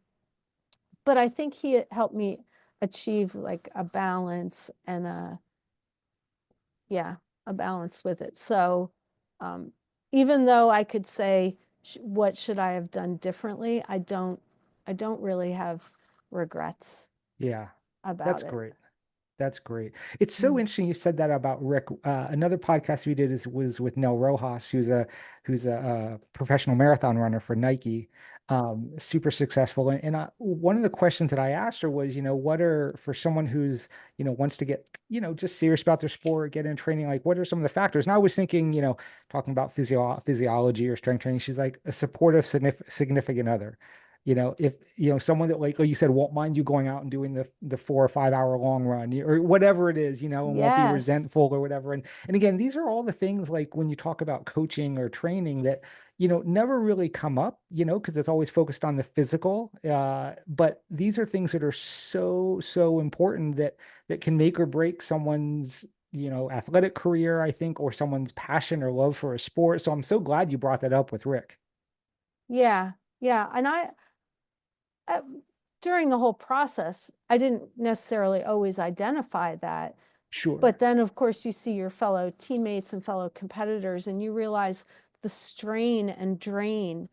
but I think he helped me achieve like a balance and yeah, a balance with it. So um, even though I could say, what should I have done differently? I don't really have regrets Yeah. about That's it. great. That's great. It's so Mm. interesting you said that about Rick. Another podcast we did was with Nell Rojas, who's a professional marathon runner for Nike, super successful. And one of the questions that I asked her was, what are for someone who's wants to get just serious about their sport, get in training, like what are some of the factors? And I was thinking, talking about physiology or strength training. She's like a supportive significant other. If someone that like you said won't mind you going out and doing the 4 or 5 hour long run or whatever it is, and won't be Yes. resentful or whatever. And again, these are all the things like when you talk about coaching or training that never really come up, because it's always focused on the physical. But these are things that are so important that can make or break someone's athletic career, I think, or someone's passion or love for a sport. So I'm so glad you brought that up with Rick. Yeah. Yeah. And I during the whole process, I didn't necessarily always identify that. Sure. But then, of course, you see your fellow teammates and fellow competitors, and you realize the strain and drain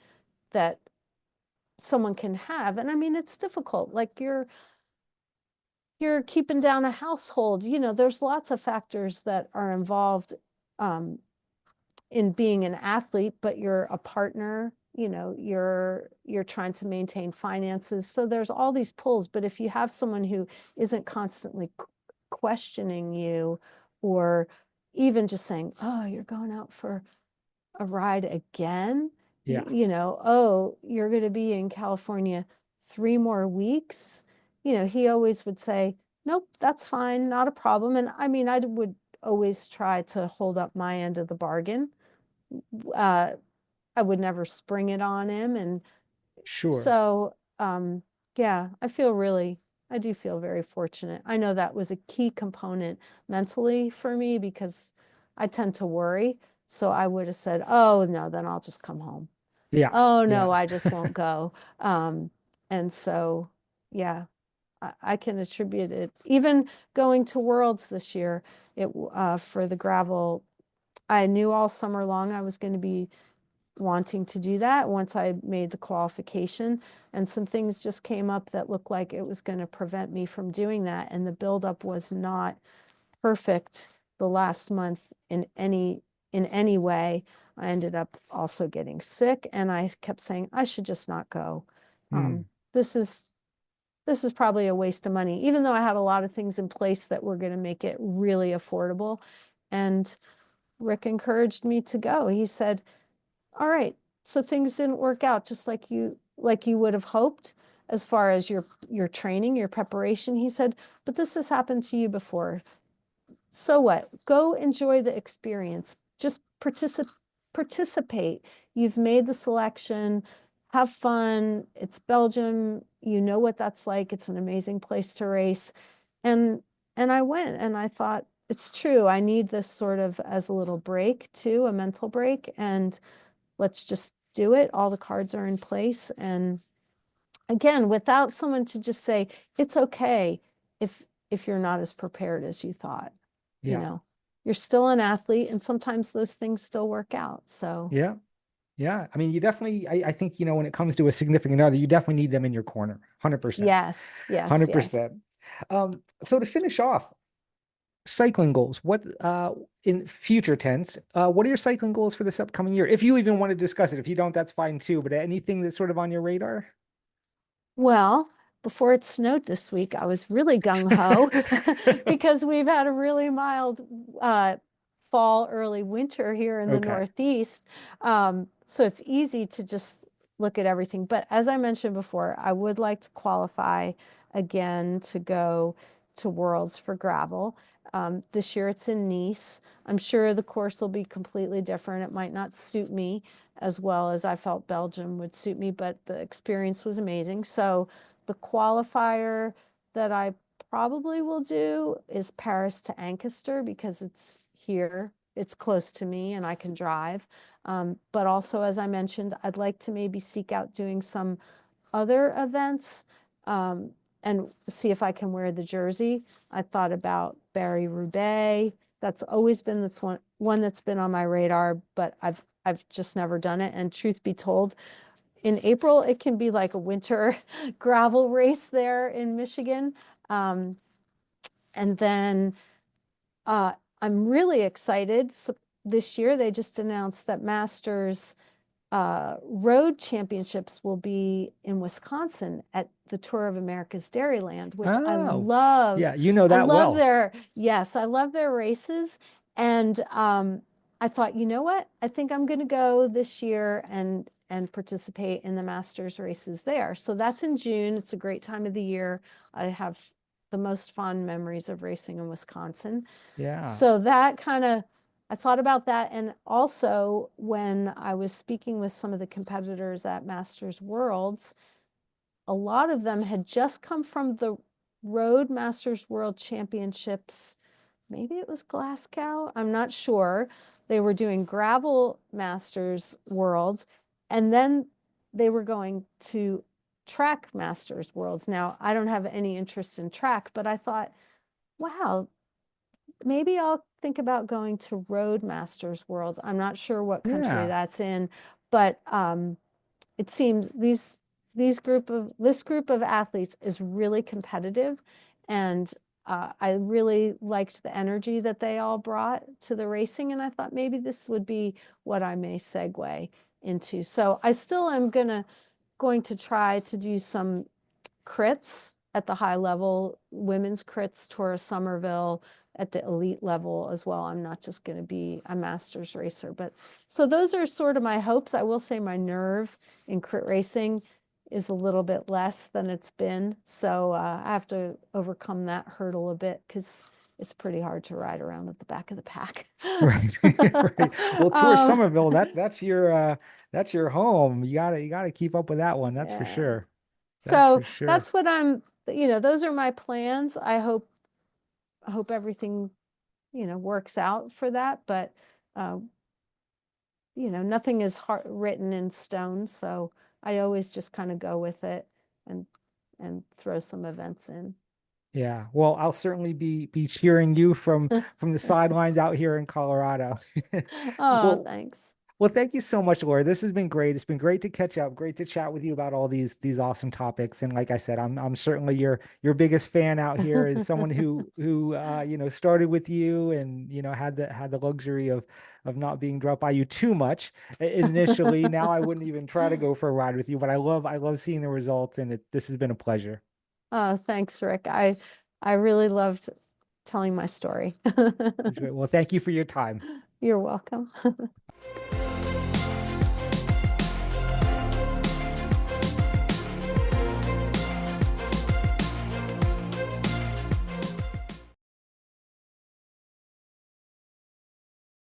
that someone can have. And I mean, it's difficult. Like you're keeping down a household. There's lots of factors that are involved um, in being an athlete, but you're a partner, you're trying to maintain finances. So there's all these pulls. But if you have someone who isn't constantly questioning you, or even just saying, oh, you're going out for a ride again, Yeah. oh, you're going to be in California 3 more weeks. He always would say, nope, that's fine, not a problem. And I mean, I would always try to hold up my end of the bargain. uh, I would never spring it on him. And Sure. so, yeah, I do feel very fortunate. I know that was a key component mentally for me because I tend to worry. So I would have said, oh, no, then I'll just come home. Yeah. Oh, no, Yeah. I just won't go. And so, yeah, I can attribute it. Even going to Worlds this year, for the gravel, I knew all summer long I was going to be wanting to do that once I made the qualification. And some things just came up that looked like it was going to prevent me from doing that. And the buildup was not perfect the last month in any way. I ended up also getting sick, and I kept saying I should just not go. Mm. This is probably a waste of money, even though I had a lot of things in place that were going to make it really affordable. And Rick encouraged me to go. He said, all right, so things didn't work out just like you would have hoped as far as your training, your preparation. He said, but this has happened to you before. So what? Go enjoy the experience. Just participate. You've made the selection. Have fun. It's Belgium. You know what that's like. It's an amazing place to race. And and I went, and I thought, it's true. I need this sort of as a little break too, a mental break. And let's just do it. All the cards are in place. And again, without someone to just say, it's okay if you're not as prepared as you thought, you Yeah. know, you're still an athlete, and sometimes those things still work out. So Yeah. Yeah. I mean, you definitely, I think, when it comes to a significant other, you definitely need them in your corner. 100%. yes, yes, yes. 100%. So to finish off, cycling goals, what, in future tense, what are your cycling goals for this upcoming year? If you even want to discuss it. If you don't, that's fine too. But anything that's sort of on your radar? Well, before it snowed this week, I was really gung ho because we've had a really mild uh, fall, early winter here in the Okay. Northeast. So it's easy to just look at everything. But as I mentioned before, I would like to qualify again to go to Worlds for gravel. This year it's in Nice. I'm sure the course will be completely different. It might not suit me as well as I felt Belgium would suit me, but the experience was amazing. So the qualifier that I probably will do is Paris to Ancaster because it's here, it's close to me, and I can drive. But also, as I mentioned, I'd like to maybe seek out doing some other events, um, and see if I can wear the jersey. I thought about Barry Roubaix. That's always been this one that's been on my radar, but I've just never done it. And truth be told, in April it can be like a winter gravel race there in Michigan. Um, And then I'm really excited. So this year, they just announced that Masters Road Championships will be in Wisconsin at the Tour of America's Dairyland, which I Oh, love. yeah, you know I that love well. their, yes, I love their races. And I thought, you know what? I think I'm going to go this year and participate in the Masters races there. So that's in June. It's a great time of the year. I have the most fond memories of racing in Wisconsin. Yeah. So that kind of, I thought about that. And also, when I was speaking with some of the competitors at Masters Worlds, a lot of them had just come from the Road Masters World Championships. Maybe it was Glasgow. I'm not sure. They were doing gravel Masters Worlds, and then they were going to track Masters Worlds. Now, I don't have any interest in track, but I thought, wow, maybe I'll think about going to Road Masters Worlds. I'm not sure what country Yeah. that's in, but it seems this group of athletes is really competitive, and I really liked the energy that they all brought to the racing, and I thought maybe this would be what I may segue into. So I still am going to try to do some crits at the high level, women's crits, Tour of Somerville at the elite level as well. I'm not just going to be a masters racer, but so those are sort of my hopes. I will say my nerve in crit racing is a little bit less than it's been. So I have to overcome that hurdle a bit because it's pretty hard to ride around at the back of the pack. Right. Right. Well, Tour um, Somerville, that's your home. You gotta keep up with that one. That's for yeah. sure. That's for So sure. that's what those are my plans. I hope everything, works out for that, but uh, nothing is written in stone, so I always just kind of go with it and throw some events in. Yeah. Well, I'll certainly be cheering you from the sidelines out here in Colorado. Oh, Well, thanks. well, thank you so much, Laura. This has been great. It's been great to catch up, great to chat with you about all these awesome topics. And like I said, I'm certainly your biggest fan out here, is someone who started with you and had the luxury of not being dropped by you too much initially. Now I wouldn't even try to go for a ride with you, but I love seeing the results, and this has been a pleasure. Oh, thanks, Rick. I really loved telling my story. That's great. Well, thank you for your time. You're welcome.